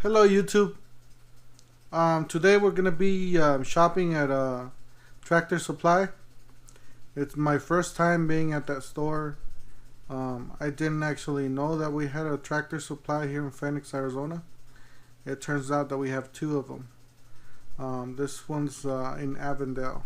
Hello YouTube. Today we're gonna be shopping at Tractor Supply. It's my first time being at that store. I didn't actually know that we had a Tractor Supply here in Phoenix, Arizona. It turns out that we have two of them. This one's in Avondale.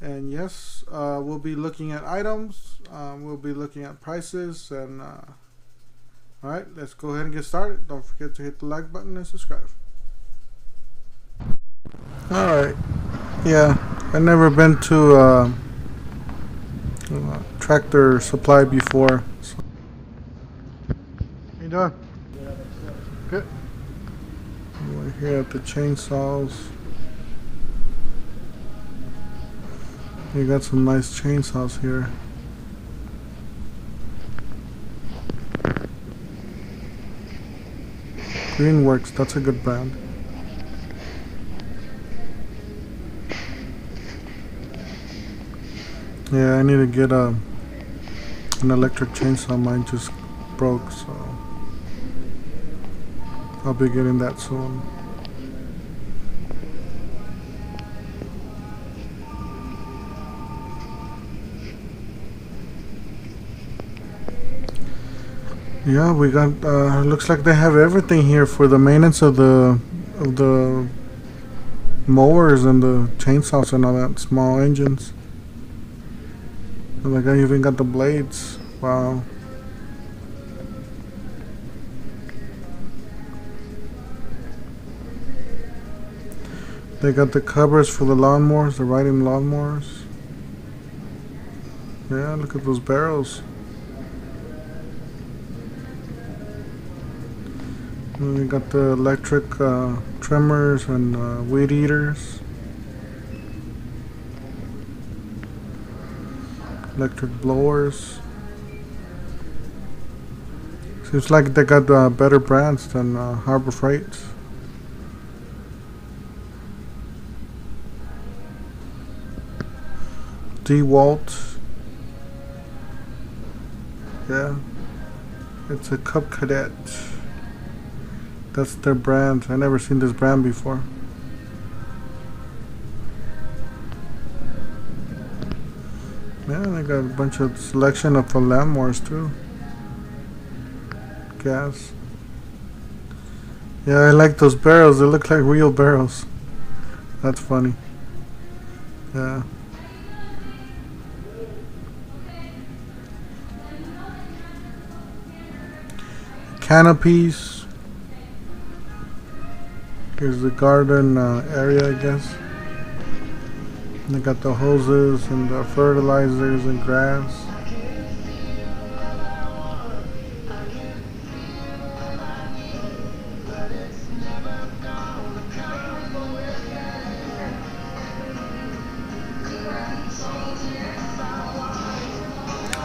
And yes, we'll be looking at items. We'll be looking at prices and alright, let's go ahead and get started. Don't forget to hit the like button and subscribe. Alright, yeah, I've never been to Tractor Supply before. So. How you doing? Good. We're here at the chainsaws. You got some nice chainsaws here. Greenworks, that's a good brand. Yeah, I need to get an electric chainsaw. Mine just broke, so I'll be getting that soon. Yeah, we got. Looks like they have everything here for the maintenance of the mowers and the chainsaws and all that. Small engines. Like I even got the blades. Wow. They got the covers for the lawnmowers, the riding lawnmowers. Yeah, look at those barrels. And we got the electric trimmers and weed eaters. Electric blowers. Seems like they got better brands than Harbor Freight. DeWalt. Yeah, it's a Cub Cadet. That's their brand. I never seen this brand before. Yeah, they got a bunch of selection of lawnmowers too. Gas. Yeah, I like those barrels. They look like real barrels. That's funny. Yeah. Canopies. Here's the garden area, I guess. They got the hoses and the fertilizers and grass.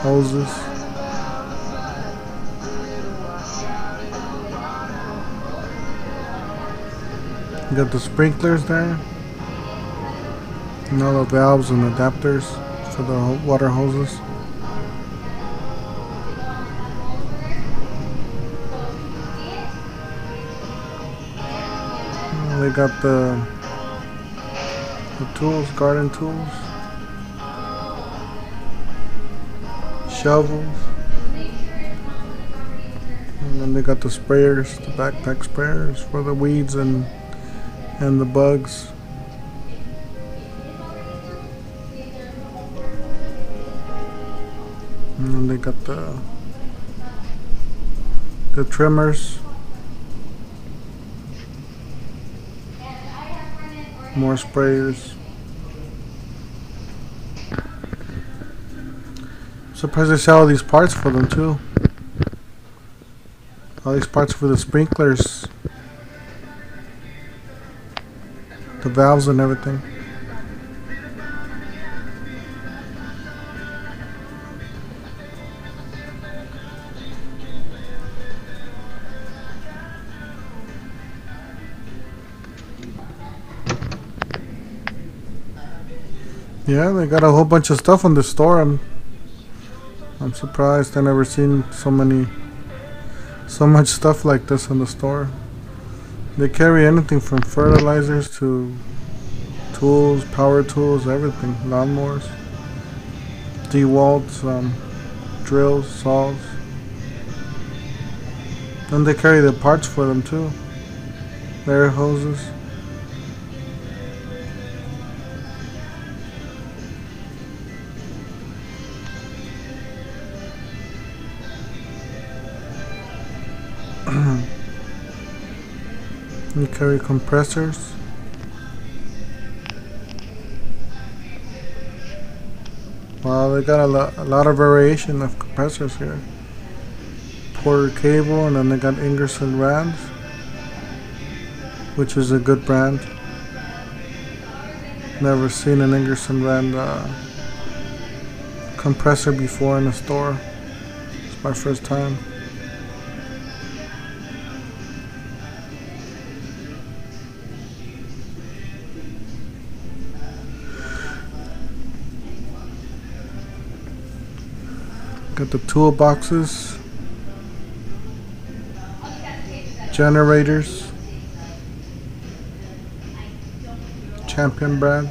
Hoses. You got the sprinklers there. And all the valves and adapters for the water hoses. And they got the tools, garden tools. Shovels. And then they got the sprayers, the backpack sprayers for the weeds and the bugs. And then they got the trimmers. More sprayers. I'm surprised they sell all these parts for them too. All these parts for the sprinklers. The valves and everything. Yeah, they got a whole bunch of stuff in the store. I'm surprised. I never seen so many So much stuff like this in the store. They carry anything from fertilizers to tools, power tools, everything. Lawnmowers, DeWalt's, drills, saws. And they carry the parts for them too. Air hoses. You carry compressors. Wow, they got a lot of variation of compressors here. Porter Cable, and then they got Ingersoll Rand, which is a good brand. Never seen an Ingersoll Rand compressor before in a store. It's my first time. Got the toolboxes, generators, Champion brand.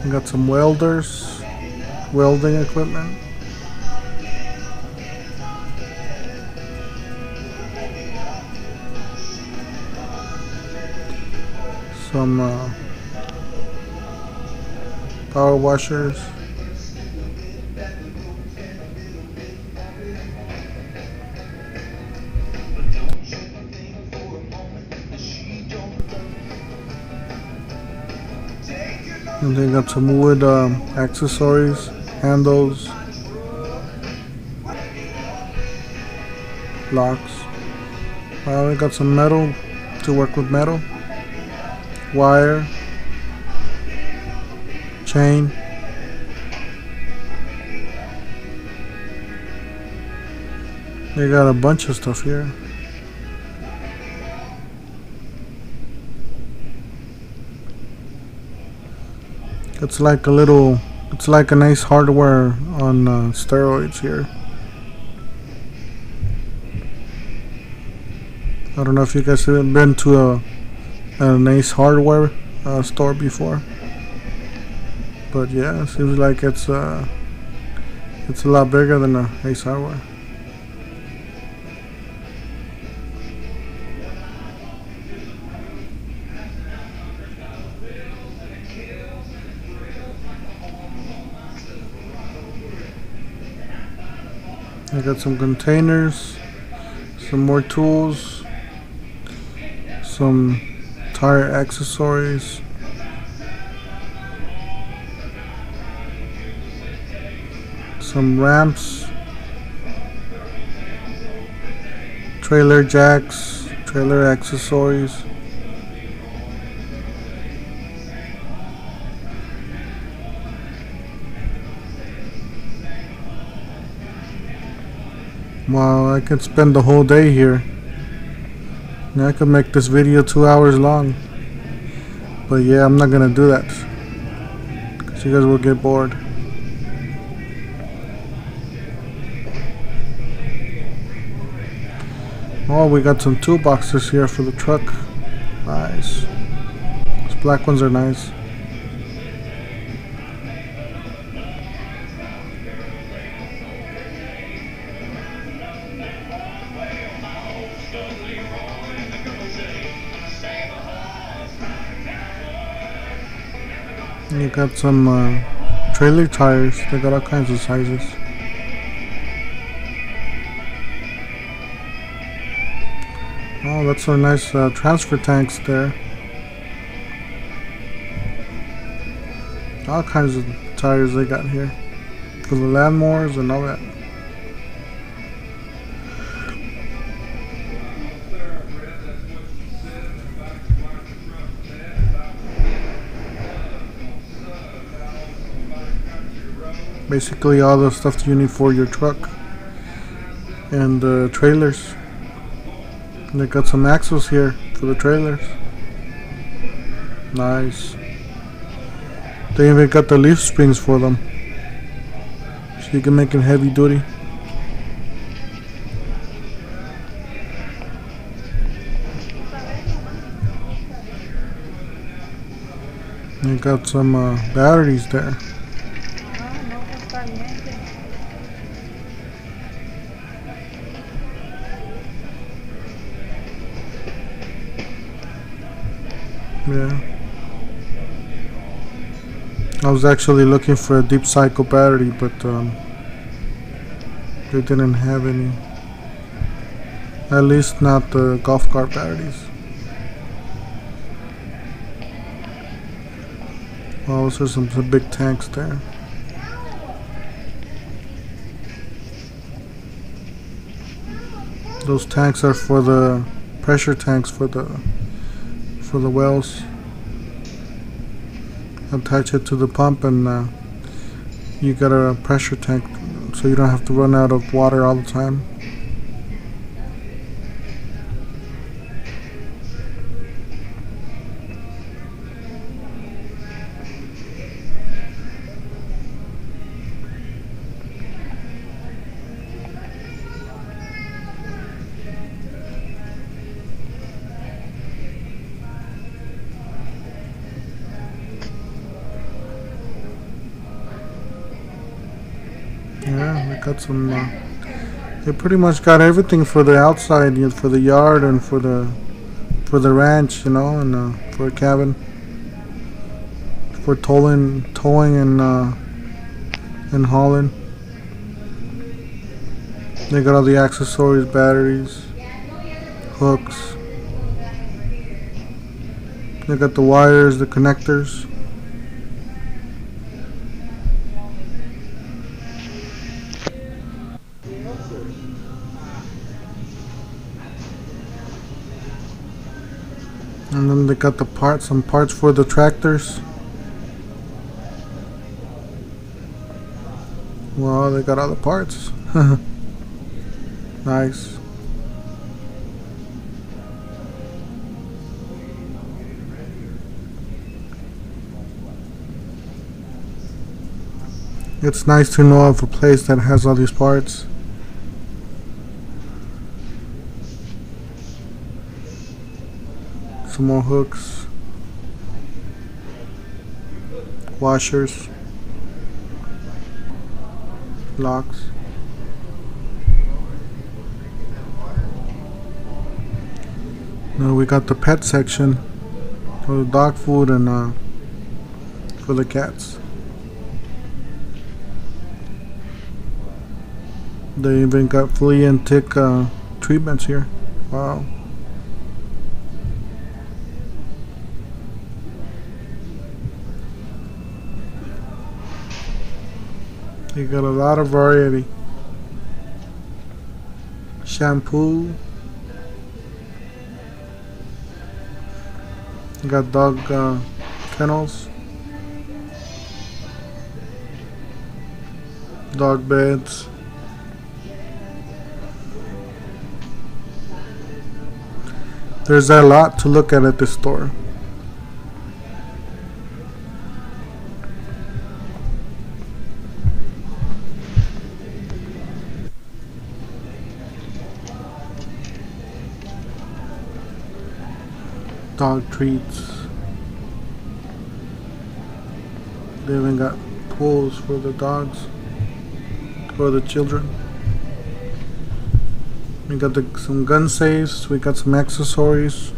We got some welders, welding equipment. Some power washers. And they got some wood accessories, handles, locks. They got some metal to work with metal. Wire, chain, they got a bunch of stuff here. It's like a nice hardware on steroids here. I don't know if you guys have been to an Ace Hardware store before, but yeah, it seems like it's a lot bigger than a Ace Hardware. I got some containers, some more tools, some tire accessories, some ramps, trailer jacks, trailer accessories, wow, I could spend the whole day here. I could make this video 2 hours long, but yeah, I'm not gonna do that because you guys will get bored. Oh, we got some toolboxes here for the truck. Nice. Those black ones are nice. You got some trailer tires. They got all kinds of sizes. Oh, that's some nice transfer tanks there. All kinds of tires they got here for the lawnmowers and all that. Basically all the stuff you need for your truck and trailers. And they got some axles here for the trailers. Nice. They even got the leaf springs for them, so you can make it heavy duty. They got some batteries there. Yeah. I was actually looking for a deep cycle battery, but they didn't have any. At least not the golf cart batteries. Oh, those are some big tanks there. Those tanks are for the pressure tanks for the wells. Attach it to the pump and you got a pressure tank, so you don't have to run out of water all the time. Yeah, they got some. They pretty much got everything for the outside, for the yard and for the ranch, and for a cabin, for towing and hauling. They got all the accessories, batteries, hooks. They got the wires, the connectors. And then they got some parts for the tractors. Wow, they got all the parts. Nice. It's nice to know of a place that has all these parts. Some more hooks, washers, locks. Now we got the pet section for the dog food and for the cats. They even got flea and tick treatments here. Wow. You got a lot of variety. Shampoo. You got dog kennels. Dog beds. There's a lot to look at this store. Dog treats. They even got pools for the dogs, for the children. We got some gun safes. We got some accessories.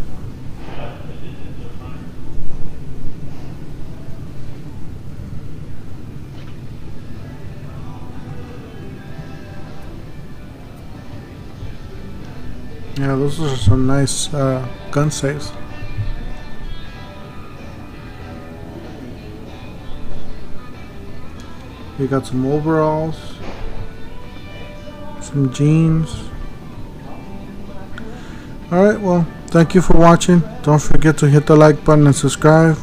Yeah, those are some nice gun safes. We got some overalls, some jeans. Alright, well, thank you for watching. Don't forget to hit the like button and subscribe.